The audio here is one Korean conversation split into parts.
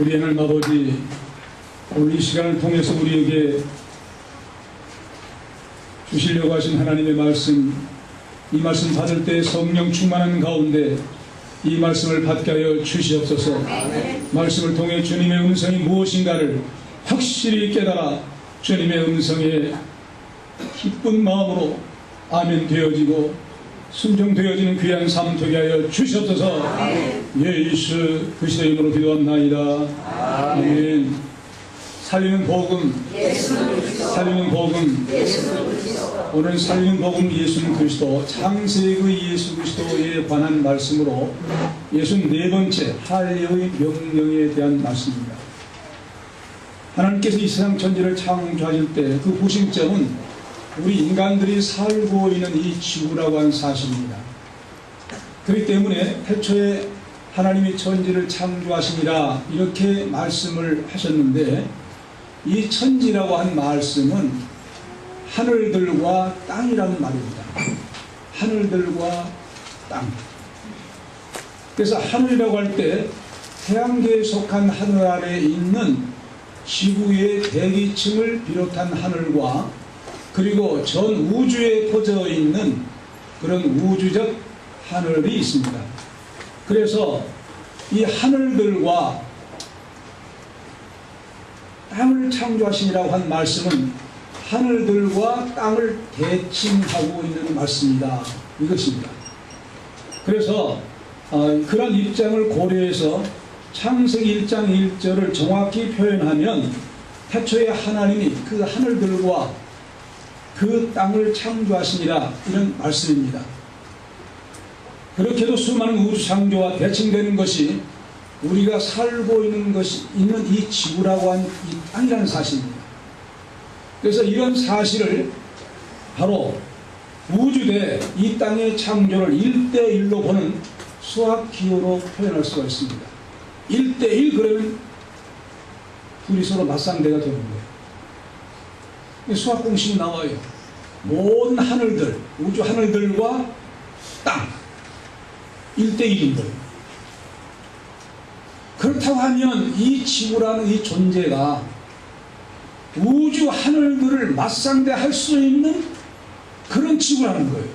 우리 하나님 아버지, 오늘 이 시간을 통해서 우리에게 주시려고 하신 하나님의 말씀, 이 말씀 받을 때 성령 충만한 가운데 이 말씀을 받게 하여 주시옵소서. 말씀을 통해 주님의 음성이 무엇인가를 확실히 깨달아 주님의 음성에 기쁜 마음으로 아멘 되어지고 순종되어지는 귀한 삶 되게 하여 주시옵소서. 예수 그리스도의 이름으로 기도합나이다. 아멘. 살리는 복음, 살리는 복음. 오늘 살리는 복음 예수는 그리스도, 창세기 예수 그리스도에 관한 말씀으로 64번째 할례의 명령에 대한 말씀입니다. 하나님께서 이 세상 천지를 창조하실 때 그 구심점은 우리 인간들이 살고 있는 이 지구라고 하는 사실입니다. 그렇기 때문에 태초에 하나님이 천지를 창조하시니라 이렇게 말씀을 하셨는데, 이 천지라고 한 말씀은 하늘들과 땅이라는 말입니다. 하늘들과 땅. 그래서 하늘이라고 할 때 태양계에 속한 하늘 아래에 있는 지구의 대기층을 비롯한 하늘과, 그리고 전 우주에 퍼져 있는 그런 우주적 하늘이 있습니다. 그래서 이 하늘들과 땅을 창조하시니라고 한 말씀은 하늘들과 땅을 대칭하고 있는 말씀이다, 이것입니다. 그래서 그런 입장을 고려해서 창세기 1장 1절을 정확히 표현하면 태초에 하나님이 그 하늘들과 그 땅을 창조하시니라 이런 말씀입니다. 그렇게도 수많은 우주 창조와 대칭되는 것이 우리가 살고 있는 이 지구라고 한 이 땅이라는 사실입니다. 그래서 이런 사실을 바로 우주대 이 땅의 창조를 1대1로 보는 수학 기호로 표현할 수가 있습니다. 1대1 그러면 둘이 서로 맞상대가 되는 거예요. 수학 공식이 나와요. 모든 하늘들, 우주 하늘들과 땅 1대1인 거예요. 그렇다고 하면 이 지구라는 이 존재가 우주 하늘들을 맞상대할 수 있는 그런 지구라는 거예요.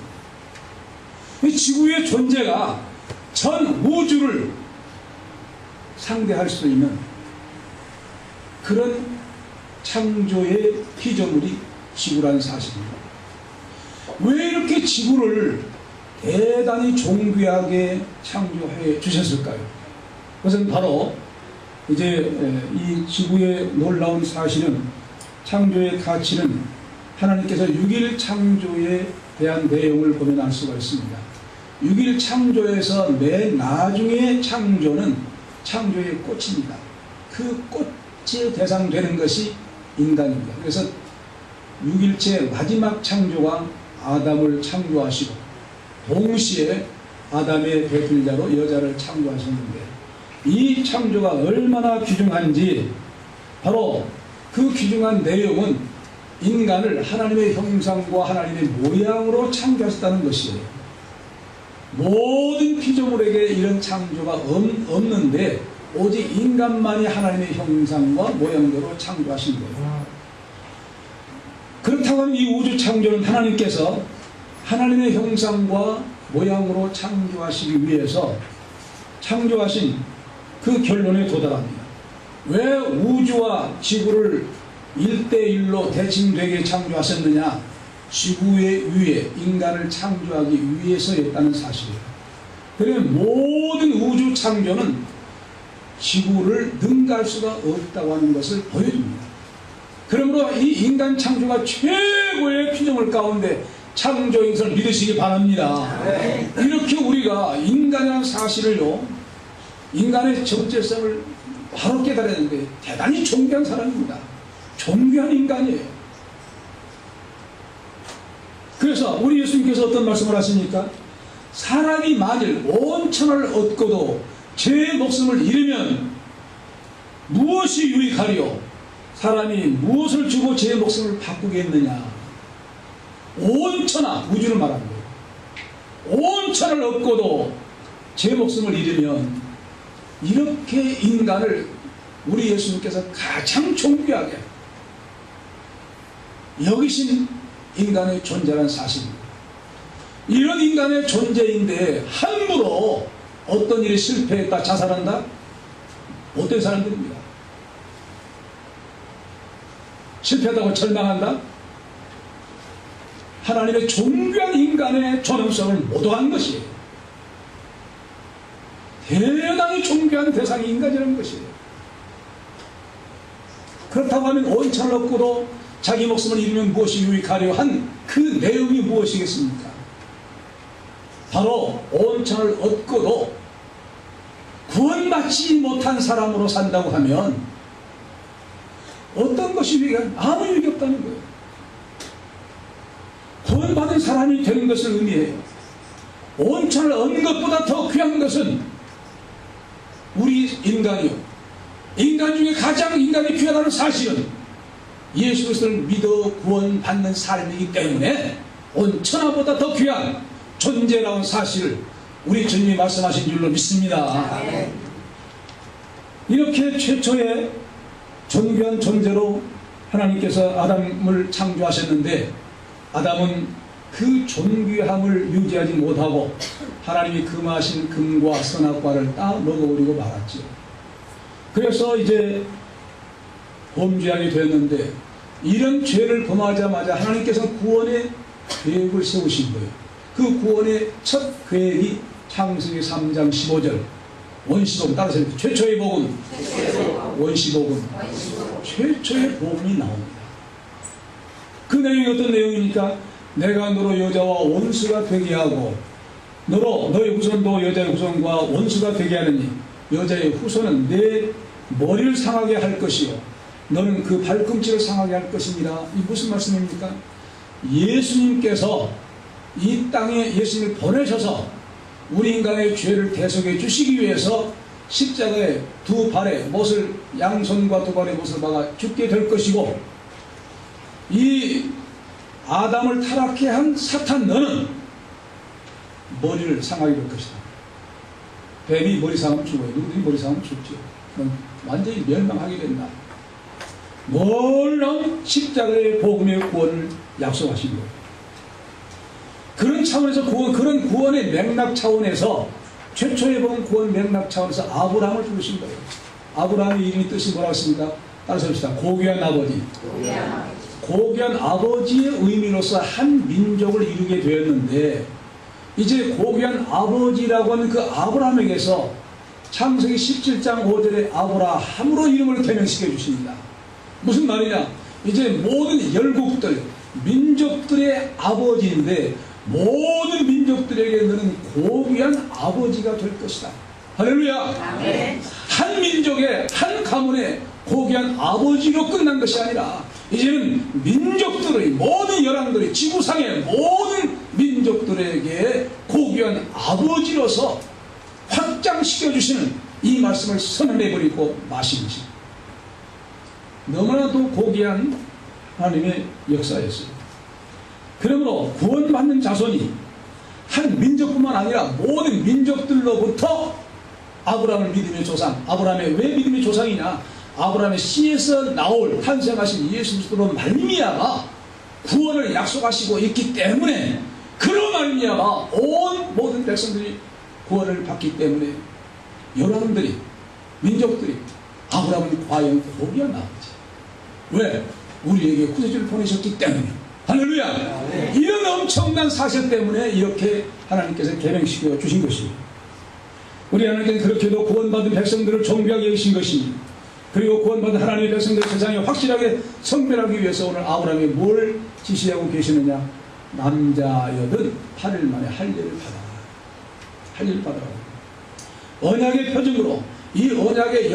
이 지구의 존재가 전 우주를 상대할 수 있는 그런 창조의 피조물이 지구라는 사실입니다. 왜 이렇게 지구를 대단히 존귀하게 창조해 주셨을까요? 그것은 바로 이제 이 지구의 놀라운 사실은, 창조의 가치는 하나님께서 6일 창조에 대한 내용을 보면 알 수가 있습니다. 6일 창조에서 맨 나중에 창조는 창조의 꽃입니다. 그 꽃의 대상되는 것이 인간입니다. 그래서 6일째 마지막 창조가 아담을 창조하시고 동시에 아담의 배필자로 여자를 창조하셨는데, 이 창조가 얼마나 귀중한지 바로 그 귀중한 내용은 인간을 하나님의 형상과 하나님의 모양으로 창조하셨다는 것이에요. 모든 피조물에게 이런 창조가 없는데 오직 인간만이 하나님의 형상과 모양대로 창조하신 거예요. 그렇다고 하면 이 우주 창조는 하나님께서 하나님의 형상과 모양으로 창조하시기 위해서 창조하신 그 결론에 도달합니다. 왜 우주와 지구를 1대1로 대칭되게 창조하셨느냐? 지구의 위에 인간을 창조하기 위해서였다는 사실이에요. 그러면 모든 우주 창조는 지구를 능가할 수가 없다고 하는 것을 보여줍니다. 그러므로 이 인간 창조가 최고의 피조물 가운데 창조인 것을 믿으시기 바랍니다. 이렇게 우리가 인간이라는 사실을요, 인간의 정체성을 바로 깨달아야 되는데 대단히 존귀한 사람입니다. 존귀한 인간이에요. 그래서 우리 예수님께서 어떤 말씀을 하십니까? 사람이 만일 온 천하를 얻고도 제 목숨을 잃으면 무엇이 유익하리요? 사람이 무엇을 주고 제 목숨을 바꾸겠느냐? 온 천하, 우주를 말하는 거예요. 온 천하를 얻고도 제 목숨을 잃으면, 이렇게 인간을 우리 예수님께서 가장 존귀하게 여기신 인간의 존재라는 사실입니다. 이런 인간의 존재인데 함부로 어떤 일이 실패했다 자살한다? 못된 사람들입니다. 실패하다고 절망한다? 하나님의 존귀한 인간의 존엄성을 모독한 것이에요. 대단히 존귀한 대상이 인간이라는 것이에요. 그렇다고 하면 온천을 얻고도 자기 목숨을 잃으면 무엇이 유익하려 한 그 내용이 무엇이겠습니까? 바로 온천을 얻고도 구원받지 못한 사람으로 산다고 하면 어떤 것이 유익한? 아무 유익이 없다는 거예요. 구원받은 사람이 되는 것을 의미해요. 온천을 얻는 것보다 더 귀한 것은 우리 인간이요, 인간 중에 가장 인간이 귀하다는 사실은 예수 그리스도를 믿어 구원받는 삶이기 때문에 온천하보다 더 귀한 존재라는 사실을 우리 주님이 말씀하신 줄로 믿습니다. 이렇게 최초의 존귀한 존재로 하나님께서 아담을 창조하셨는데 아담은 그 존귀함을 유지하지 못하고 하나님이 금하신 금과 선악과를 다 먹어버리고 말았죠. 그래서 이제 범죄하게 되었는데 이런 죄를 범하자마자 하나님께서 구원의 계획을 세우신 거예요. 그 구원의 첫 계획이 창세기 3장 15절 원시복음, 따라서 최초의 복음, 원시복음, 최초의 복음이 나옵니다. 그 내용이 어떤 내용이니까 내가 너로 여자와 원수가 되게 하고 너의 후손도 여자의 후손과 원수가 되게 하느니 여자의 후손은 내 머리를 상하게 할 것이요 너는 그 발꿈치를 상하게 할 것입니다. 이 무슨 말씀입니까? 예수님께서 이 땅에 예수님을 보내셔서 우리 인간의 죄를 대속해 주시기 위해서 십자가에 두 발에 못을, 양손과 두 발에 못을 박아 죽게 될 것이고 이 아담을 타락해 한 사탄 너는 머리를 상하게 될 것이다. 뱀이 머리 상하면 죽어요. 누구들이 머리 상하면 죽죠. 그럼 완전히 멸망하게 된다. 놀라운 십자가의 복음의 구원을 약속하신 거예요. 그런 차원에서 그런 구원의 맥락 차원에서 최초의 본 구원 맥락 차원에서 아브라함을 부르신 거예요. 아브라함의 이름이 뜻이 뭐라고 했습니까? 따라서 합시다. 고귀한 아버지. 고귀한 아버지의 의미로서 한 민족을 이루게 되었는데 이제 고귀한 아버지라고 하는 그 아브라함에게서 창세기 17장 5절에 아브라함으로 이름을 개명시켜 주십니다. 무슨 말이냐? 이제 모든 열국들, 민족들의 아버지인데 모든 민족들에게 너는 고귀한 아버지가 될 것이다. 할렐루야. 아멘. 한 민족의 한 가문의 고귀한 아버지로 끝난 것이 아니라 이제는 민족들의 모든 열왕들이 지구상의 모든 민족들에게 고귀한 아버지로서 확장시켜주시는 이 말씀을 선언해버리고 마신 것입니다. 너무나도 고귀한 하나님의 역사였어요. 그러므로 구원받는 자손이 한 민족뿐만 아니라 모든 민족들로부터 아브라함을 믿음의 조상, 아브라함의 왜 믿음의 조상이냐? 아브라함의 씨에서 나올 탄생하신 예수 그리스도로 말미암아 구원을 약속하시고 있기 때문에 그로 말미암아 온 모든 백성들이 구원을 받기 때문에 여러분들이 민족들이 아브라함은 과연 고귀한 아버지. 왜? 우리에게 구세주를 보내셨기 때문에. 할렐루야. 네. 이런 엄청난 사실 때문에 이렇게 하나님께서 계명시켜 주신 것이에요. 우리 하나님께서 그렇게도 구원받은 백성들을 존귀하게 여기신 것입니다. 그리고 구원받은 하나님의 백성들 세상에 확실하게 성별하기 위해서 오늘 아브라함이 뭘 지시하고 계시느냐? 남자여든 8일 만에 할례를 받아라. 할례를 받아라. 언약의 표적으로 이 언약의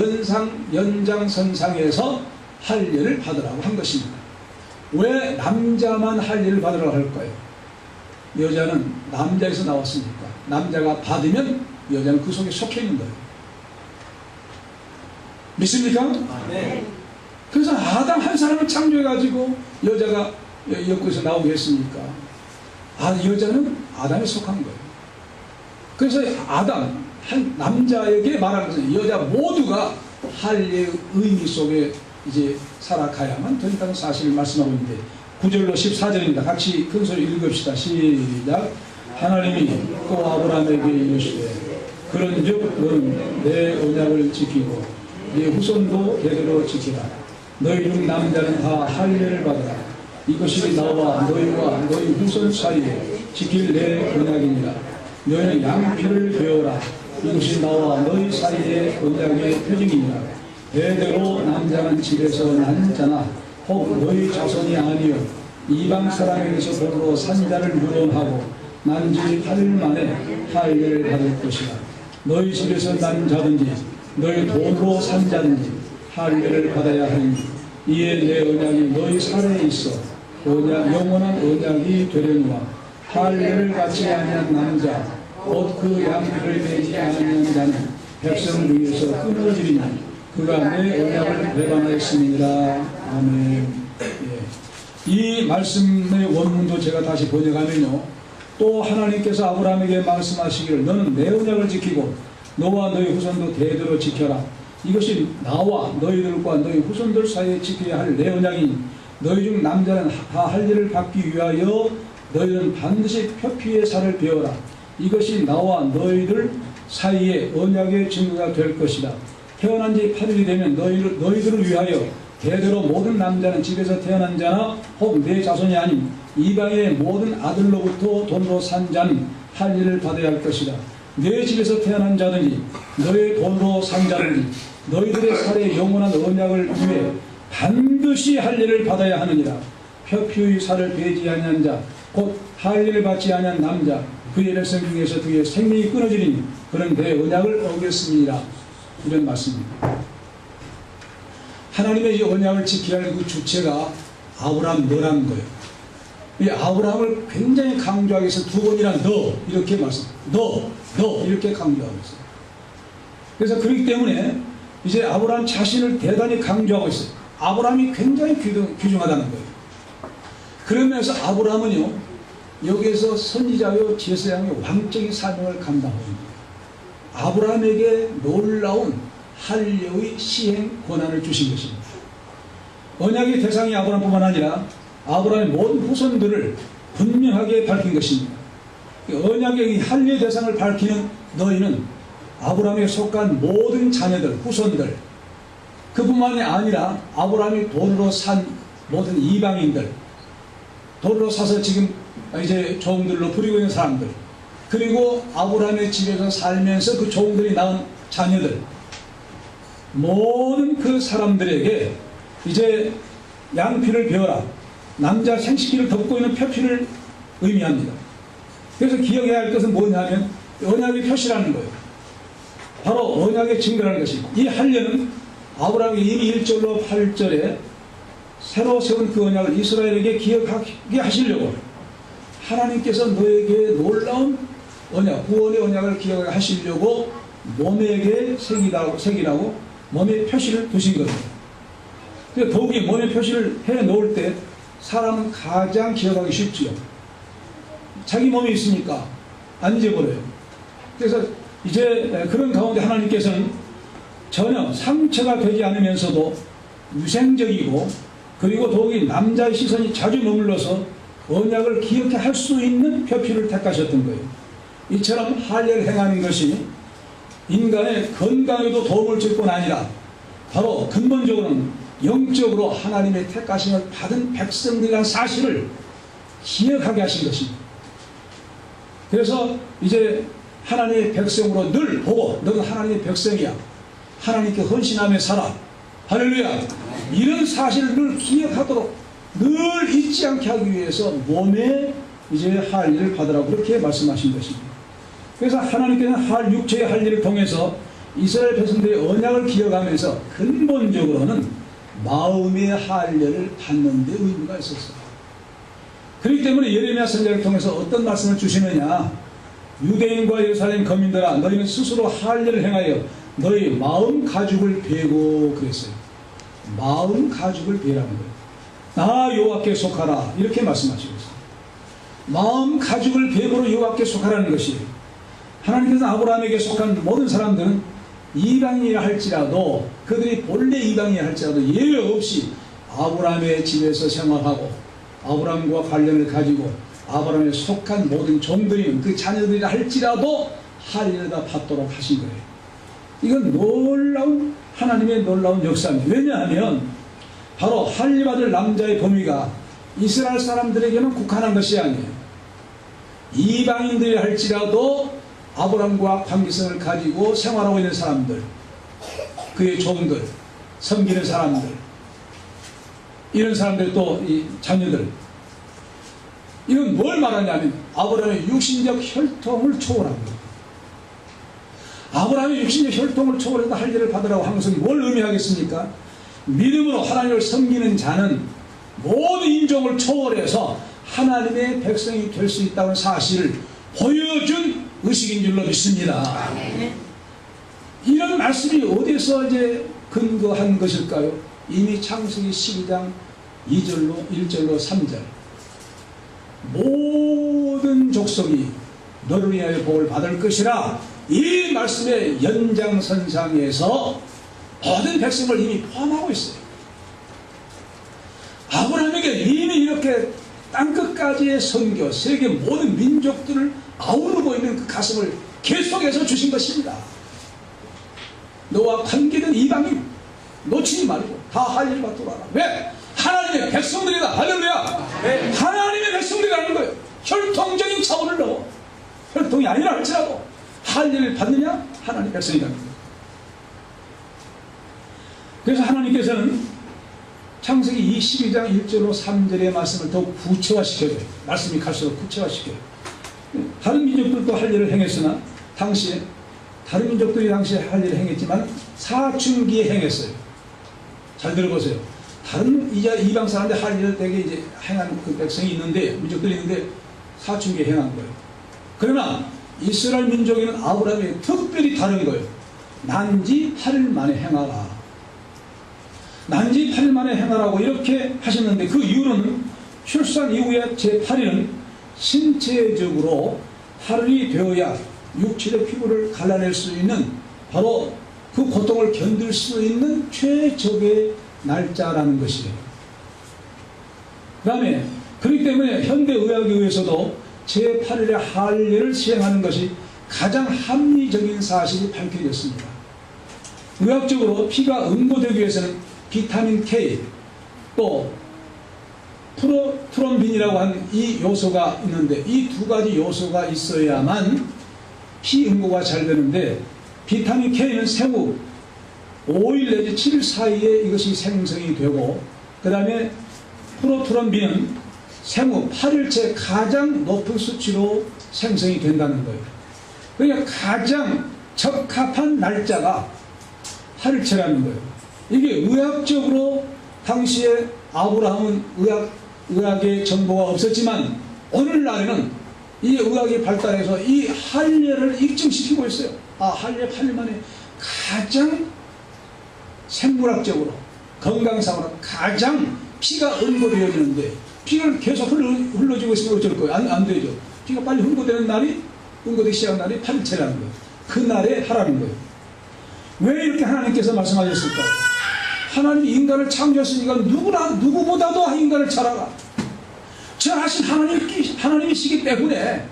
연장선상에서 할례를 받으라고 한 것입니다. 왜 남자만 할례를 받으라고 할까요? 여자는 남자에서 나왔으니까 남자가 받으면 여자는 그 속에 속해 있는 거예요. 믿습니까? 네. 그래서 아담 한 사람을 창조해가지고 여자가 여기서 나오게 했으니까 여자는 아담에 속한 거예요. 그래서 아담 한 남자에게 말하는 것은 여자 모두가 할례의 의미 속에 이제 살아가야만 된다는 사실을 말씀하고 있는데 9절로 14절입니다. 같이 큰 소리 읽읍시다. 시작. 하나님이 또 아브라함에게 이르시되 그런즉 너는 내 언약을 지키고 네 후손도 대대로 지키라. 너희 중 남자는 다 할례를 받으라. 이것이 나와 너희와 너희 후손 사이에 지킬 내 언약이니라. 너희는 양피를 베어라. 이것이 나와 너희 사이의 언약의 표징이니라. 대대로 남자는 집에서 난 자나 혹 너희 자손이 아니요 이방 사람에게서 돈으로 산 자를 유언하고 난 지 8일 만에 할례를 받을 것이다. 너희 집에서 난 자든지 너희 돈으로 산 자든지 할례를 받아야 하니 이에 내 언약이 너희 살에 있어 영원한 언약이 되려니와 할례를 받지 아니한 남자 곧 그 양피를 베지 아니한 자는 백성을 위해서 끊어지리니 그가 내 언약을 배반하였음이니라. 아멘. 예. 이 말씀의 원문도 제가 다시 번역하면요, 또 하나님께서 아브라함에게 말씀하시기를 너는 내 언약을 지키고 너와 너희 후손도 대대로 지켜라. 이것이 나와 너희들과 너희 후손들 사이에 지켜야 할 내 언약이니 너희 중 남자는 다 할례를 받기 위하여 너희는 반드시 표피의 살을 베어라. 이것이 나와 너희들 사이에 언약의 증거가 될 것이다. 태어난 지 8일이 되면 너희들을 위하여 대대로 모든 남자는 집에서 태어난 자나 혹 내 자손이 아닌 이방의 모든 아들로부터 돈으로 산 자는 할례를 받아야 할 것이다. 내 집에서 태어난 자든지 너의 돈으로 산 자든지 너희들의 살에 영원한 언약을 위해 반드시 할례를 받아야 하느니라. 표피의 살을 베지 아니한 자 곧 할례를 받지 아니한 남자 그의 백성 중에서 그의 생명이 끊어지리니 그는 내 언약을 어겼습니다. 이런 말씀입니다. 하나님의 이 언약을 지켜야 할 그 주체가 아브라함 너라는 거예요. 이 아브라함을 굉장히 강조하기 위해서 두 번이나 너 이렇게 너 이렇게 강조하고 있어요. 그래서 그렇기 때문에 이제 아브라함 자신을 대단히 강조하고 있어요. 아브라함이 굉장히 귀중하다는 거예요. 그러면서 아브라함은요, 여기에서 선지자요 제사장의 왕적인 사명을 감당하고 있는 거예요. 아브라함에게 놀라운 할례의 시행 권한을 주신 것입니다. 언약의 대상이 아브라함뿐만 아니라 아브라함의 모든 후손들을 분명하게 밝힌 것입니다. 언약의 할례 대상을 밝히는 너희는 아브라함에 속한 모든 자녀들, 후손들, 그뿐만이 아니라 아브라함이 돈으로 산 모든 이방인들, 돈으로 사서 지금 이제 종들로 부리고 있는 사람들, 그리고 아브라함의 집에서 살면서 그 종들이 낳은 자녀들, 모든 그 사람들에게 이제 양피를 베어라. 남자 생식기를 덮고 있는 표피를 의미합니다. 그래서 기억해야 할 것은 뭐냐면 언약의 표시라는 거예요. 바로 언약의 증거라는 것입니다. 이 할례는 아브라함이 이미 1절로 8절에 새로 세운 그 언약을 이스라엘에게 기억하게 하시려고 하나님께서 너에게 놀라운 언약, 구원의 언약을 기억하게 하시려고 몸에게 새기라고 몸에 표시를 두신 겁니다. 그래서 더욱이 몸에 표시를 해 놓을 때 사람은 가장 기억하기 쉽지요. 자기 몸에 있으니까 안 잊어버려요. 그래서 이제 그런 가운데 하나님께서는 전혀 상처가 되지 않으면서도 위생적이고 그리고 더욱이 남자의 시선이 자주 머물러서 언약을 기억해 할 수 있는 표피를 택하셨던 거예요. 이처럼 할례를 행하는 것이 인간의 건강에도 도움을 줄 뿐 아니라 바로 근본적으로는 영적으로 하나님의 택하심을 받은 백성들이라는 사실을 기억하게 하신 것입니다. 그래서 이제 하나님의 백성으로 늘 보고 너는 하나님의 백성이야. 하나님께 헌신하며 살아. 할렐루야. 이런 사실을 늘 기억하도록 늘 잊지 않게 하기 위해서 몸에 이제 할례를 받으라고 그렇게 말씀하신 것입니다. 그래서 하나님께서는 육체의 할례를 통해서 이스라엘 백성들의 언약을 기억하면서 근본적으로는 마음의 할례를 받는 데 의미가 있었어요. 그렇기 때문에 예레미야 선지자를 통해서 어떤 말씀을 주시느냐, 유대인과 예루살렘 거민들아 너희는 스스로 할례를 행하여 너희 마음 가죽을 베고 그랬어요. 마음 가죽을 베라는 거예요. 나 여호와께 속하라 이렇게 말씀하시고 있어요. 마음 가죽을 베고로 여호와께 속하라는 것이 하나님께서 아브라함에게 속한 모든 사람들은 이방인이라 할지라도 그들이 본래 이방인이라 할지라도 예외 없이 아브라함의 집에서 생활하고 아브라함과 관련을 가지고 아브라함에 속한 모든 종들이면 그 자녀들이라 할지라도 할 일을 다 받도록 하신 거예요. 이건 놀라운 하나님의 놀라운 역사입니다. 왜냐하면 바로 할 일 받을 남자의 범위가 이스라엘 사람들에게는 국한한 것이 아니에요. 이방인들이 할지라도 아브라함과 관계성을 가지고 생활하고 있는 사람들, 그의 종들, 섬기는 사람들, 이런 사람들 또 이 자녀들, 이건 뭘 말하냐면 아브라함의 육신적 혈통을 초월한 거예요. 아브라함의 육신적 혈통을 초월해서 할 일을 받으라고 한 것은 뭘 의미하겠습니까? 믿음으로 하나님을 섬기는 자는 모든 인종을 초월해서 하나님의 백성이 될 수 있다는 사실을 보여준 의식인 줄로 믿습니다. 이런 말씀이 어디서 이제 근거한 것일까요? 이미 창세기 12장 2절로 1절로 3절 모든 족속이 너를 위하여 복을 받을 것이라, 이 말씀의 연장선상에서 모든 백성을 이미 포함하고 있어요. 아브라함에게 이미 이렇게 땅끝까지의 선교, 세계 모든 민족들을 아우르고 있는 그 가슴을 계속해서 주신 것입니다. 너와 관계된 이방인 놓치지 말고 다 할 일 받도록 하라. 왜? 하나님의 백성들이다. 할렐루야. 네. 하나님의 백성들이라는 거예요. 혈통적인 차원을 넣어. 혈통이 아니라 할지라도 할 일을 받느냐? 하나님의 백성이라는 거예요. 그래서 하나님께서는 창세기 22장 1절로 3절의 말씀을 더 구체화시켜줘요. 말씀이 갈수록 구체화시켜요. 다른 민족들도 할 일을 행했으나 당시에 다른 민족들이 당시에 할 일을 행했지만 사춘기에 행했어요. 잘 들어보세요. 다른 이방 사람들 할 일을 되게 이제 행한 그 백성이 있는데, 민족들이 있는데 사춘기에 행한 거예요. 그러나 이스라엘 민족에는 아브라함이 특별히 다른 거예요. 난지 8일 만에 행하라. 난지 8일 만에 행하라고 이렇게 하셨는데, 그 이유는 출산 이후에 제8일은 신체적으로 8일이 되어야 육체의 피부를 갈라낼 수 있는, 바로 그 고통을 견딜 수 있는 최적의 날짜라는 것이에요. 그 다음에 그렇기 때문에 현대의학에 의해서도 제8일의 할례를 시행하는 것이 가장 합리적인 사실이 밝혀졌습니다. 의학적으로 피가 응고되기 위해서는 비타민 K 또 프로트롬빈이라고 하는 이 요소가 있는데, 이 두 가지 요소가 있어야만 피 응고가 잘 되는데, 비타민 K는 생후 5일 내지 7일 사이에 이것이 생성이 되고, 그 다음에 프로트롬빈은 생후 8일째 가장 높은 수치로 생성이 된다는 거예요. 그러니까 가장 적합한 날짜가 8일째라는 거예요. 이게 의학적으로 당시에 아브라함은 의학의 정보가 없었지만 오늘날에는 이 의학이 발달해서 이 할례를 입증시키고 있어요. 할례 8일 만에 가장 생물학적으로 건강상으로 가장 피가 응고되어지는데, 피가 계속 흘러지고 있으면 어쩔 거예요? 안 되죠. 피가 빨리 응고되는 날이, 응고되기 시작한 날이 8일째라는 거예요. 그 날에 하라는 거예요. 왜 이렇게 하나님께서 말씀하셨을까? 하나님이 인간을 창조했으니까 누구보다도 인간을 잘 알아. 전하신 하나님이시기 때문에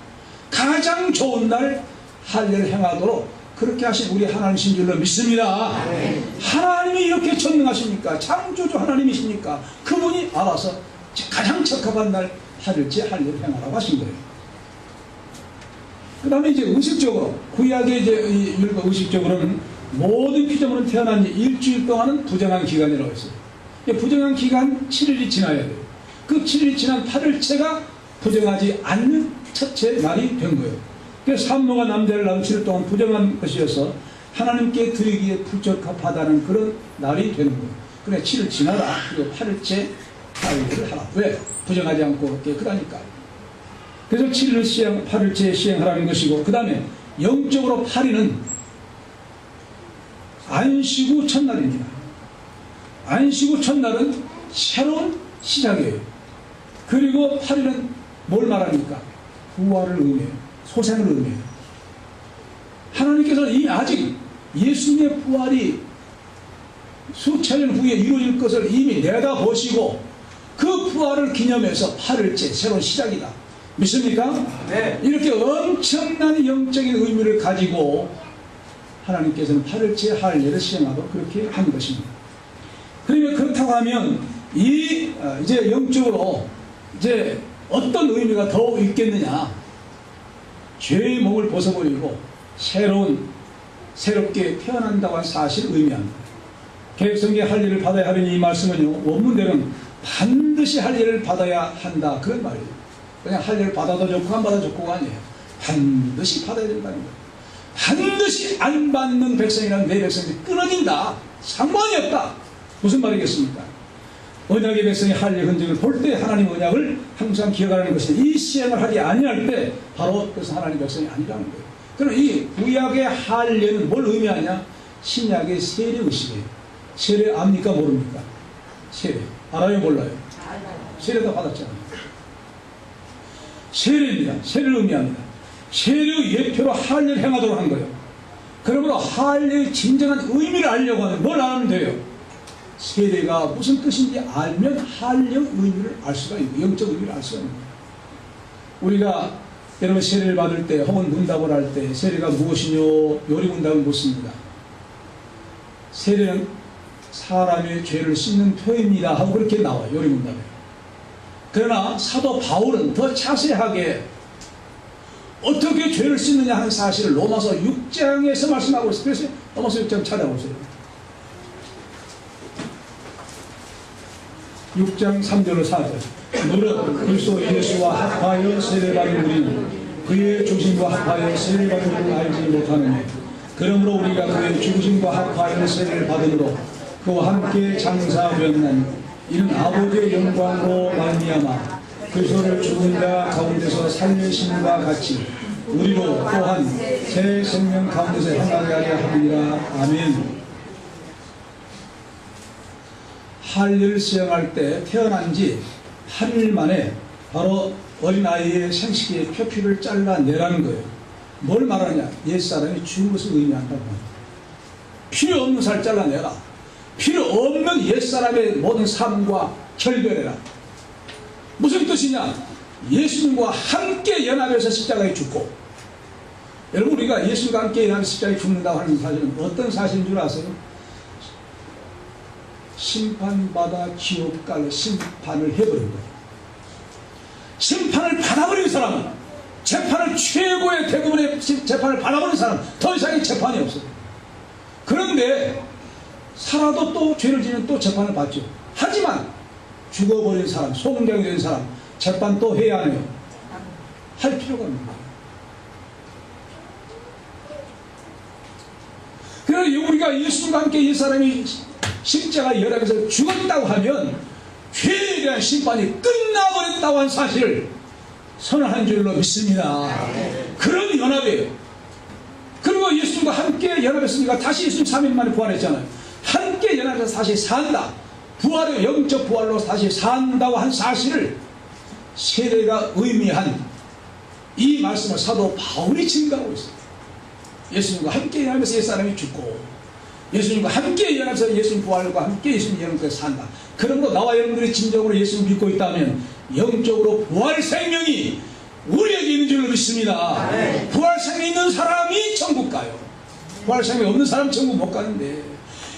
가장 좋은 날 할례를 행하도록 그렇게 하신 우리 하나님이신 줄로 믿습니다. 네. 하나님이 이렇게 전능하십니까? 창조주 하나님이십니까? 그분이 알아서 가장 적합한 날 8일째 할례를 행하라고 하신 거예요. 그 다음에 이제 의식적으로, 구약의 이제 율법 의식적으로는 모든 피조물은 태어난 지 일주일 동안은 부정한 기간이라고 했어요. 부정한 기간 7일이 지나야 돼요. 그 7일이 지난 8일째가 부정하지 않는 첫째 날이 된 거예요. 그래서 산모가 남자를 낳은 7일 동안 부정한 것이어서 하나님께 드리기에 부적합하다는 그런 날이 되는 거예요. 그래 7일 지나라. 그리고 8일째 할례를 하라. 왜? 부정하지 않고 깨끗하니까. 그래서 7일 8일째 시행하라는 것이고, 그 다음에 영적으로 8일은 안식 후 첫날입니다. 안식 후 첫날은 새로운 시작이에요. 그리고 8일은 뭘 말합니까? 부활을 의미해요. 소생을 의미해요. 하나님께서는 아직 예수님의 부활이 수천 년 후에 이루어질 것을 이미 내다보시고 그 부활을 기념해서 8일째 새로운 시작이다. 믿습니까? 네. 이렇게 엄청난 영적인 의미를 가지고 하나님께서는 8일째 할례를 시행하도록 그렇게 한 것입니다. 그러면 그렇다고 하면 이제 영적으로 이제 어떤 의미가 더 있겠느냐? 죄의 몸을 벗어버리고 새롭게 태어난다고 한 사실을 의미합니다. 개혁성계 할례를 받아야 하는 이 말씀은요, 원문대로는 반드시 할례를 받아야 한다, 그런 말이에요. 그냥 할례를 받아도 좋고 안 받아도 좋고가 아니에요. 반드시 받아야 된다는 거예요. 반드시 안 받는 백성이라는 내 백성이 끊어진다, 상관이 없다. 무슨 말이겠습니까? 언약의 백성이 할례 흔적을 볼 때 하나님 언약을 항상 기억하는 것이, 이 시행을 하지 아니할 때 바로 그래서 하나님 백성이 아니라는 거예요. 그럼 이 구약의 할례는 뭘 의미하냐? 신약의 세례의식이에요. 세례 압니까 모릅니까? 세례 알아요 몰라요? 세례 다 받았잖아요. 세례입니다. 세례를 의미합니다. 세례의 예표로 할례를 행하도록 한 거예요. 그러므로 할례의 진정한 의미를 알려고 하면 뭘 알면 돼요? 세례가 무슨 뜻인지 알면 할례의 의미를 알 수가 있고 영적 의미를 알 수가 있는 거예요. 우리가 여러분 세례를 받을 때 혹은 문답을 할 때 세례가 무엇이뇨? 요리 문답은 묻습니다. 세례는 사람의 죄를 씻는 표입니다 하고 그렇게 나와요. 요리 문답에. 그러나 사도 바울은 더 자세하게 어떻게 죄를 씻느냐 하는 사실을 로마서 6장에서 말씀하고 있어요. 그래서 로마서 6장 찾아보세요. 6장 3절로 4절. 무릇 그리스도 예수와 합하여 세례받은 우리는 그의 죽으심과 합하여 세례받은 줄 알지 못하느니, 그러므로 우리가 그의 죽으심과 합하여 세례를 받음으로 그와 함께 장사되었나니, 이는 아버지의 영광으로 말미암아 그리스도를 죽은 자 가운데서 살리심과 같이 우리로 또한 새 생명 가운데서 행하게 하려 함이라. 아멘. 할례를 수행할 때 태어난 지 8일 만에 바로 어린아이의 생식기의 표피를 잘라내라는 거예요. 뭘 말하냐? 옛사람이 죽은 것을 의미한다고 합니다. 필요 없는 살 잘라내라. 필요 없는 옛사람의 모든 삶과 결별해라. 무슨 뜻이냐? 예수님과 함께 연합해서 십자가에 죽고, 여러분 우리가 예수님과 함께 연합해서 십자가에 죽는다고 하는 사실은 어떤 사실인 줄 아세요? 심판받아 지옥 갈 심판을 해버린 거예요. 심판을 받아버린 사람은, 재판을 최고의 대부분의 재판을 받아버린 사람은 더 이상의 재판이 없어요. 그런데 살아도 또 죄를 지면 또 재판을 받죠. 하지만 죽어버린 사람, 소금장이 된 사람 재판 또 해야 하네요. 할 필요가 없는 거예요. 그래서 우리가 예수님과 함께 이 사람이 십자가 연합에서 죽었다고 하면 죄에 대한 심판이 끝나버렸다고 한 사실을 선언한 줄로 믿습니다. 그런 연합이에요. 그리고 예수님과 함께 연합했으니까 다시 예수님 3일 만에 부활했잖아요. 함께 연합해서 다시 산다. 부활의 영적 부활로 다시 산다고 한 사실을 세례가 의미한 이 말씀을 사도 바울이 증거하고 있어요. 예수님과 함께 연합해서 옛사람이 죽고, 예수님과 함께 연합해서 예수님 부활과 함께 예수님 영적으로 산다. 그러므로 나와 여러분들이 진정으로 예수님 믿고 있다면 영적으로 부활 생명이 우리에게 있는 줄로 믿습니다. 부활 생명이 있는 사람이 천국 가요. 부활 생명이 없는 사람은 천국 못 가는데,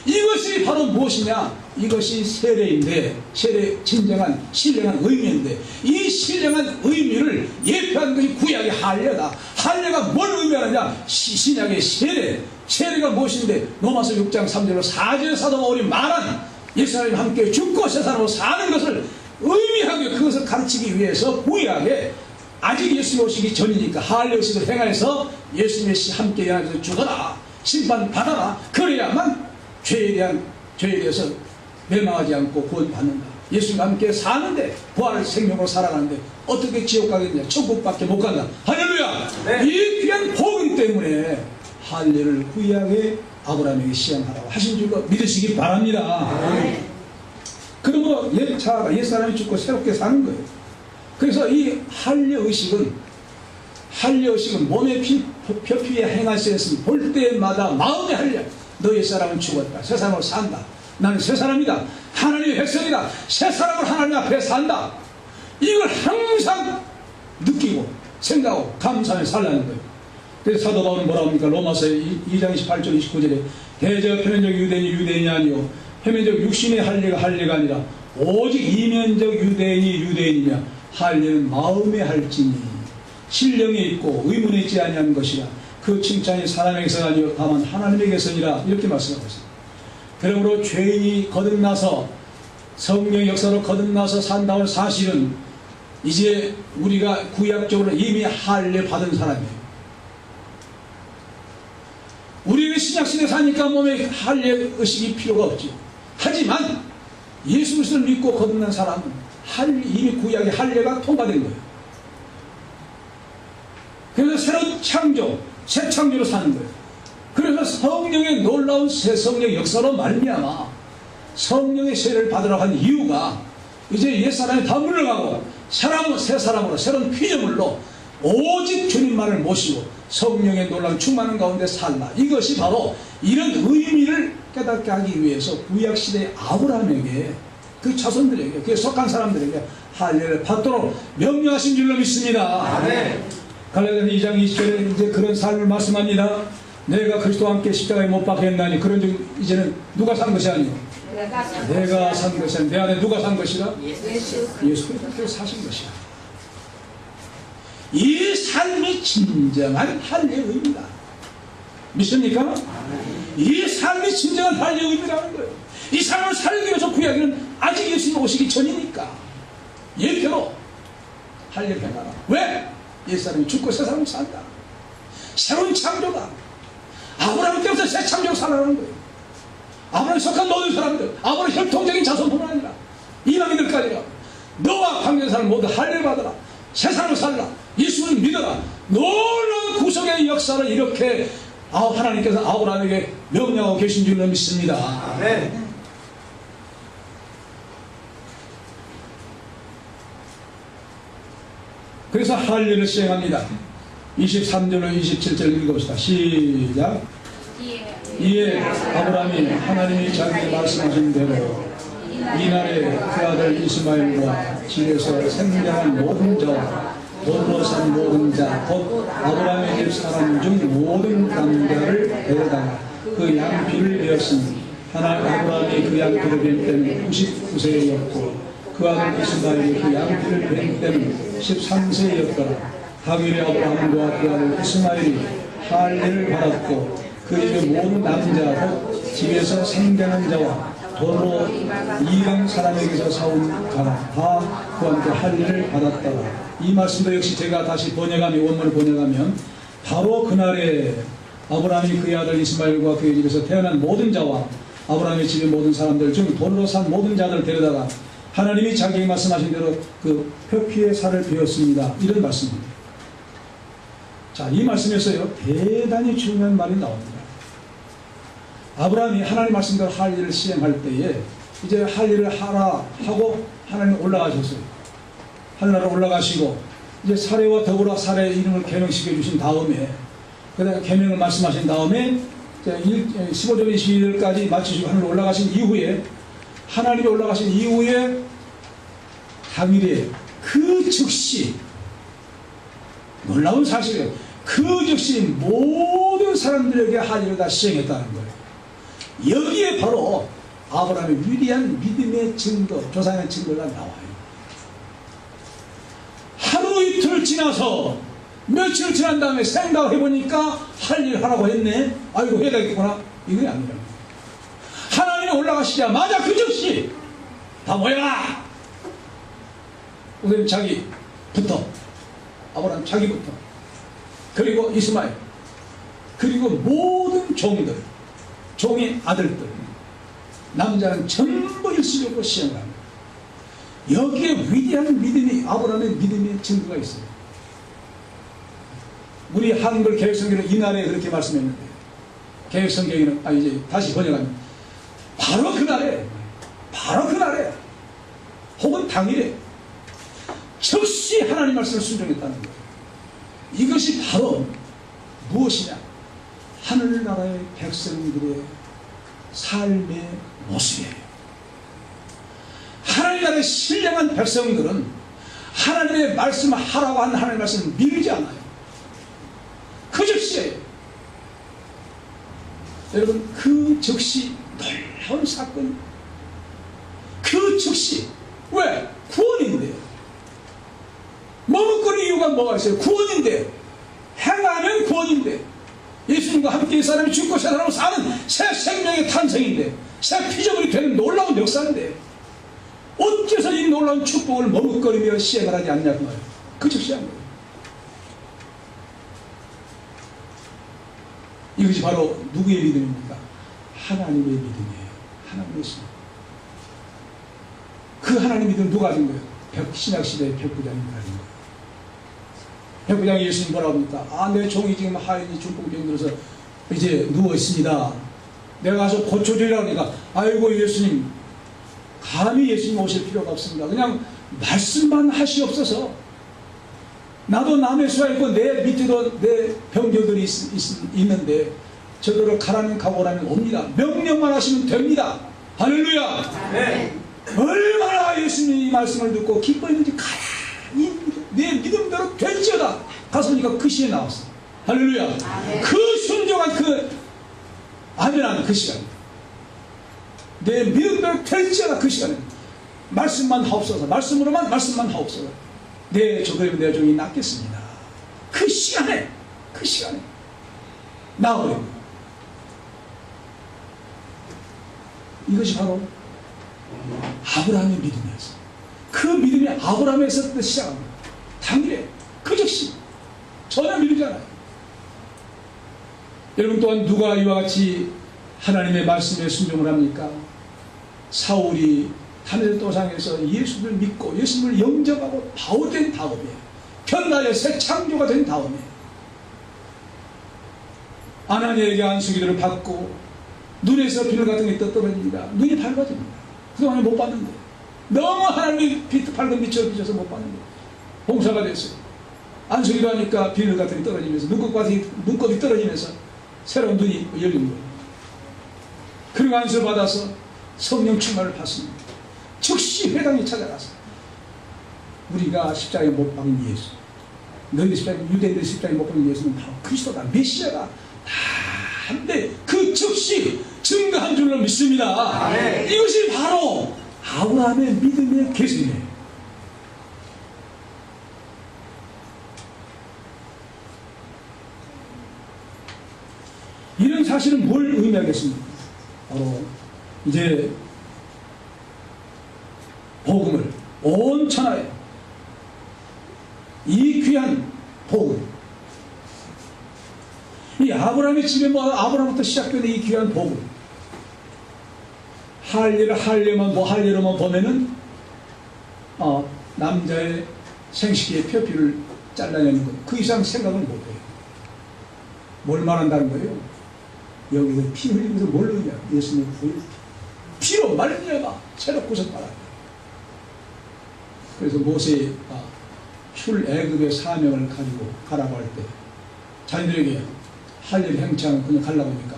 이것이 바로 무엇이냐? 이것이 세례인데, 세례의 진정한 신령한 의미인데, 이 신령한 의미를 예표한 것이 구약의 할례다. 할례가 뭘 의미하느냐? 신약의 세례. 세례가 무엇인데? 로마서 6장 3절로 4절 사도 바울이 말한 옛사람이 함께 죽고 새 사람으로 사는 것을 의미하게, 그것을 가르치기 위해서 구약에 아직 예수님 오시기 전이니까 할례 의식을 행하여서 예수님의 함께 연합해서 죽어라, 심판받아라, 그래야만 죄에 대해서 멸망하지 않고 구원받는다. 예수님과 함께 사는데, 부활 생명으로 살아가는데 어떻게 지옥 가겠냐? 천국밖에 못 간다. 할렐루야. 네. 이 귀한 복음 때문에 할례를 구약의 아브라함에게 시행하라고 하신 줄로 믿으시기 바랍니다. 네. 그러므로 옛사람이 죽고 새롭게 사는 거예요. 그래서 이 할례 의식은 할례의식은 몸의 표피에 행하시었으니 볼 때마다 마음의 할례. 너의 사람은 죽었다. 새 사람으로 산다. 나는 새 사람이다. 하나님의 백성이다. 새 사람으로 하나님 앞에 산다. 이걸 항상 느끼고 생각하고 감사하며 살라는 거예요. 그래서 사도 바울은 뭐라고 합니까? 로마서 2장 28절 29절에 대저 표면적 유대인이 유대인이 아니요 표면적 육신의 할례가 할례가 아니라 오직 이면적 유대인이 유대인이며 할례는 마음에 할지니 신령에 있고 의문에 있지 아니한 것이라 그 칭찬이 사람에게서 아니요 다만 하나님에게서니라 이렇게 말씀하고 있습니다. 그러므로 죄인이 거듭나서 성령의 역사로 거듭나서 산다는 사실은 이제 우리가 구약적으로 이미 할례 받은 사람이에요. 우리는 신약시대에 사니까 몸에 할례 의식이 필요가 없죠. 하지만 예수 그리스도를 믿고 거듭난 사람은 이미 구약의 할례가 통과된 거예요. 그래서 새로운 창조, 새 창조로 사는 거예요. 그래서 성령의 놀라운 새 성령 역사로 말미암아 성령의 세례를 받으러 한 이유가 이제 옛사람이 다 물러가고 사람은 새 사람으로 새로운 피조물로 오직 주님만을 모시고 성령의 놀라운 충만한 가운데 살라. 이것이 바로 이런 의미를 깨닫게 하기 위해서 구약시대의 아브라함에게 그 자손들에게 그에 속한 사람들에게 할례를 받도록 명령하신 줄로 믿습니다. 아멘. 갈라디아서 2장 20절에 이제 그런 삶을 말씀합니다. 내가 그리스도와 함께 십자가에 못 박혔나니 그런 즉 이제는 누가 산 것이 아니요 내가 산 것이 아니요 내 안에 누가 산 것이라 예수 그리스도께서 사신 것이라. 이 삶이 진정한 할례의입니다. 믿습니까? 이 삶이 진정한 할례의입이라는 거예요. 이 삶을 살기 위해서 구약에는 아직 예수님 오시기 전이니까 예표로 할례를 해놔라. 왜? 옛사람이 죽고 새 사람이 산다. 새로운 창조다. 아브라함 때부터 새 창조로 살아가는 거예요. 아브라함에 속한 모든 사람들, 아브라함 혈통적인 자손뿐만 아니라 이방인들까지가 너와 관계된 사람 모두 할례를 받아라. 새 사람을 살라. 예수를 믿어라. 놀라운 구속의 역사를 이렇게 하나님께서 아브라함에게 명령하고 계신 줄로 믿습니다. 아멘. 그래서 할례를 시행합니다. 23절로 27절 읽어봅시다. 시작. 이에 아브라함이 하나님이 자기에게 말씀하신 대로 이날에 그 아들 이스마엘과 집에서 생장한 모든 자와 돈으로 산 모든 자 곧 아브라함의 집 사람 중 모든 남자를 데려다가 그 양피를 베었으니 아브라함이 그 양피를 벤 때는 99세였고 그 아들 이스마엘이 그 양피를 벤 때는 13세였더라. 다윗의 아브라함과 그 아들 이스마엘이 할례를 받았고 그 집의 모든 남자 곧 집에서 생자는 자와 돈으로 이방 사람에게서 사온 자가 다 그와 함께 할례를 받았다라. 이 말씀도 역시 제가 다시 번역하면 원문을 번역하면 바로 그날에 아브라함이 그의 아들 이스마엘과 그의 집에서 태어난 모든 자와 아브라함의 집의 모든 사람들 중 돈으로 산 모든 자들을 데려다가 하나님이 자기에게 말씀하신 대로 그 표피의 살을 베었습니다. 이런 말씀입니다. 자, 이 말씀에서요 대단히 중요한 말이 나옵니다. 아브라함이 하나님 말씀대로 할례를 시행할 때에 이제 할례를 하라 하고 하나님 올라가셨어요. 하늘나라로 올라가시고 이제 사례와 더불어 사례의 이름을 계명시켜 주신 다음에 그다음에 계명을 말씀하신 다음에 15절 22절까지 마치시고 하늘로 올라가신 이후에 하나님이 올라가신 이후에 당일에 그 즉시 놀라운 사실이에요. 그 즉시 모든 사람들에게 할례를 다 시행했다는 거예요. 여기에 바로 아브라함의 위대한 믿음의 증거, 조상의 증거가 나와요. 하루 이틀 지나서 며칠 지난 다음에 생각을 해보니까 할 일 하라고 했네. 아이고 해야 되겠구나. 이건 아니라 하나님이 올라가시자마자 그 즉시 다 모여라. 우선 자기부터 아브라함 자기부터 그리고 이스마엘 그리고 모든 종들 종의 아들들 남자는 전부 일시적으로 시행을 합니다. 여기에 위대한 믿음이 아브라함의 믿음의 증거가 있어요. 우리 한글 개혁성경은 이날에 그렇게 말씀했는데 개혁성경에는 이제 다시 번역하면 바로 그날에 혹은 당일에 즉시 하나님 말씀을 순종했다는 거예요. 이것이 바로 무엇이냐? 하늘나라의 백성들의 삶의 모습이에요. 하나님 나라의 신령한 백성들은 하나님의 말씀을 하라고 하는 하나님의 말씀을 미루지 않아요. 그 즉시예요. 여러분, 그 즉시 놀라운 사건, 그 즉시. 왜? 구원인데요. 머뭇거릴 이유가 뭐가 있어요? 구원인데, 행하면 구원인데, 예수님과 함께 이 사람이 죽고 새 사람으로 사는 새 생명의 탄생인데, 새 피조물이 되는 놀라운 역사인데, 어째서 이 놀라운 축복을 머뭇거리며 시행을 하지 않냐고 말이에요. 그 즉시 한 거예요. 이것이 바로 누구의 믿음입니까? 하나님의 믿음이에요. 하나님의 믿음. 그 하나님의 믿음은 누가 가진 거예요? 신약시대의 백부장이 가진 거예요. 백부장이 예수님 뭐라고 합니까? 내 종이 지금 하인이 중풍병 들어서 이제 누워있습니다. 내가 가서 고쳐주리라고 하니까, 아이고 예수님, 감히 예수님 오실 필요가 없습니다. 그냥 말씀만 하시옵소서. 나도 남의 수가 있고 내 밑에도 내 병조들이 있는데 저들을 가라는 각오라면 옵니다. 명령만 하시면 됩니다. 할렐루야. 네. 얼마나 예수님이 이 말씀을 듣고 기뻐했는지 가라. 내 믿음대로 될지어다. 가서 보니까 그 시에 나왔어. 할렐루야. 네. 그 순종한 그 아멘하는 그 시간. 내 믿음대로 될지어다. 그 시간에 말씀만 하옵소서. 말씀으로만 말씀만 하옵소서. 그러면 내 종이 낫겠습니다. 그 시간에 나오려고. 이것이 바로 아브라함의 믿음이었어. 그 믿음이 아브라함에서 시작합니다. 당일에 그 즉시 전혀 미루지 않아요. 여러분 또한 누가 이와 같이 하나님의 말씀에 순종을 합니까? 사울이 하늘 도상에서 예수를 믿고 예수를 영접하고 바울된 다음에 변화의 새 창조가 된 다음에 아나니에게 안수기도를 받고 눈에서 비늘 같은 게 떨어집니다. 눈이 밝아집니다. 그동안에 못 봤는데 너무 하나님이 밝은 빛을 비춰서 못 봤는데 봉사가 됐어요. 안수기도 하니까 비늘 같은 게 떨어지면서 눈곱이 떨어지면서 새로운 눈이 열린 거예요. 그리고 안수를 받아서 성령 충만을 받습니다. 즉시 회당에 찾아가서 우리가 십자가에 못 박은 예수, 너희들 십자가에, 유대인들 십자가에 못 박은 예수는 바로 그리스도다, 메시아다 한데 그 즉시 증거한 줄로 믿습니다. 네. 이것이 바로 아브라함의 믿음의 계승이에요. 이런 사실은 뭘 의미하겠습니까? 바로 이제 복음을 온 천하에 이 귀한 복음, 이 아브라함의 집에 아브라함부터 시작된 이 귀한 복음, 할 일을 하려면 할 일로만 보면은 남자의 생식기의 표피를 잘라내는 것, 그 이상 생각은 못해요. 뭘 말한다는 거예요? 여기서 피 흘리면서 뭘 흘리냐? 예수님의 피로 말미암아 새로 구속받았다. 그래서 모세가 출애굽의 사명을 가지고 가라고 할 때 자기들에게 할 일을 행치 않고 그냥 가려고 하니까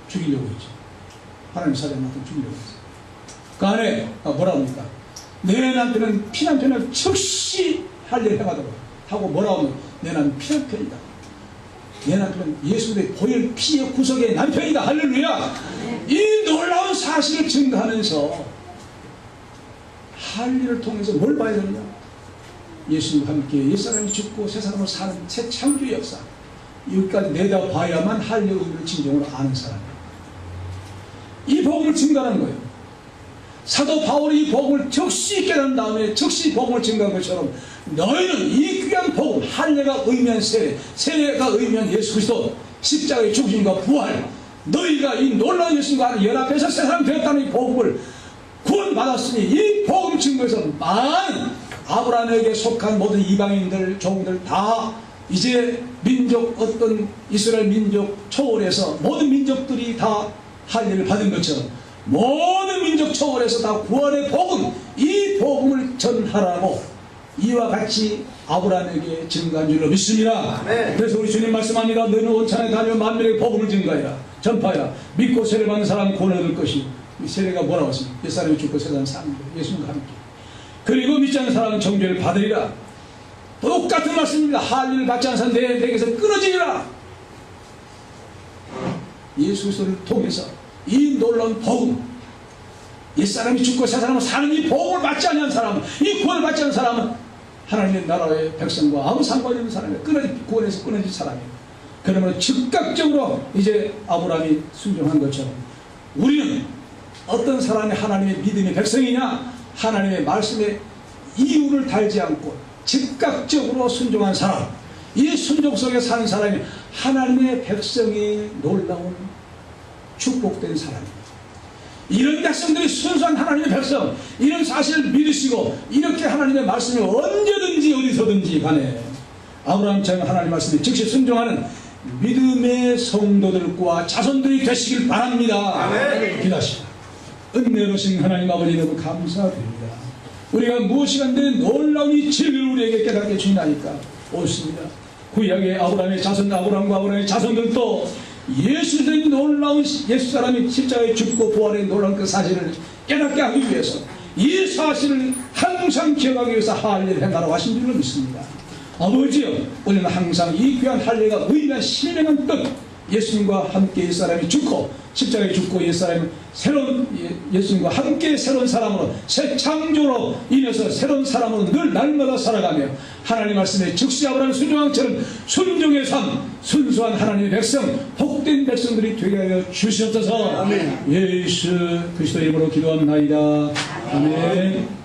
죽이려고 했죠. 하나님 사자한테 죽이려고 했어요. 그 안에 뭐라고 합니까? 내 남편은 피난편을 즉시 할 일을 행하도록 하고 뭐라고 하면 내 남편은 피난편이다. 내 남편은 예수의 보혈 피의 구속의 남편이다. 할렐루야. 이 놀라운 사실을 증거하면서 할 일을 통해서 뭘 봐야 되느냐? 예수님과 함께 옛사람이 죽고 새사람으로 사는 새 창조의 역사, 여기까지 내다봐야만 할 일의 의미를 진정으로 아는 사람이에요. 이 복음을 증거하는 거예요. 사도 바울이 이 복음을 즉시 깨달은 다음에 즉시 복음을 증거한 것처럼 너희는 이 귀한 복음, 할례가 의미한 세례, 세례가 의미한 예수 그리스도 십자가의 죽으심과 부활, 너희가 이 놀라운 예수님과 연합해서 새 사람 되었다는 이 복음을 구원받았으니 이 복음 증거에서 많은 아브라함에게 속한 모든 이방인들, 종들 다 이제 민족, 어떤 이스라엘 민족 초월해서 모든 민족들이 다 할례를 받은 것처럼 모든 민족 초월해서 다 구원의 복음, 이 복음을 전하라고 이와 같이 아브라함에게 증가한 줄로 믿습니다. 네. 그래서 우리 주님 말씀합니다. 너는 온 땅에 다니며 만민에게 복음을 증가해라. 전파해라. 믿고 세례 받는 사람은 구원을 얻을 것이요. 이 세례가 뭐라고 했습니까? 옛사람이 죽고 새사람이 사는 거예요. 예수님과 함께. 그리고 믿지 않는 사람은 정죄를 받으리라. 똑같은 말씀입니다. 할 일을 받지 않는 사람 내게서 끊어지리라. 예수를 통해서 이 놀라운 복음, 옛사람이 죽고 새사람은 사는 이 복음을 받지 않는 사람은, 이 구원을 받지 않는 사람은 하나님의 나라의 백성과 아무 상관이 없는 사람이에요. 구원에서 끊어진 사람이에요. 그러면 즉각적으로 이제 아브라함이 순종한 것처럼 우리는 어떤 사람이 하나님의 믿음의 백성이냐, 하나님의 말씀에 이유를 달지 않고 즉각적으로 순종한 사람, 이 순종 속에 사는 사람이 하나님의 백성이 놀라운 축복된 사람입니다. 이런 백성들이 순수한 하나님의 백성, 이런 사실을 믿으시고 이렇게 하나님의 말씀을 언제든지 어디서든지 간에 아브라함처럼 하나님의 말씀에 즉시 순종하는 믿음의 성도들과 자손들이 되시길 바랍니다. 기도하시다. 은혜로우신 하나님 아버지, 너무 감사드립니다. 우리가 무엇이간데 놀라운 이 진리를 우리에게 깨닫게 주시나니까 옳습니다. 구약의 아브라함의 자손, 아브라함과 아브라함의 자손들도 예수의 놀라운 예수 사람이 십자가에 죽고 부활의 놀라운 그 사실을 깨닫게 하기 위해서, 이 사실을 항상 기억하기 위해서 할례를 행하라고 하신 줄로 믿습니다. 아버지여, 우리는 항상 이 귀한 할례가 의미한 신령한 뜻, 예수님과 함께 옛사람이 죽고 십자가에 죽고 옛사람이 새로운 예수님과 함께 새로운 사람으로, 새 창조로 인해서 새로운 사람으로 늘 날마다 살아가며 하나님 말씀에 즉시 아브라함 순종왕처럼 순종의 삶, 순수한 하나님의 백성, 복된 백성들이 되게 하여 주시옵소서. 아멘. 예수 그리스도 이름으로 기도합나이다. 아멘.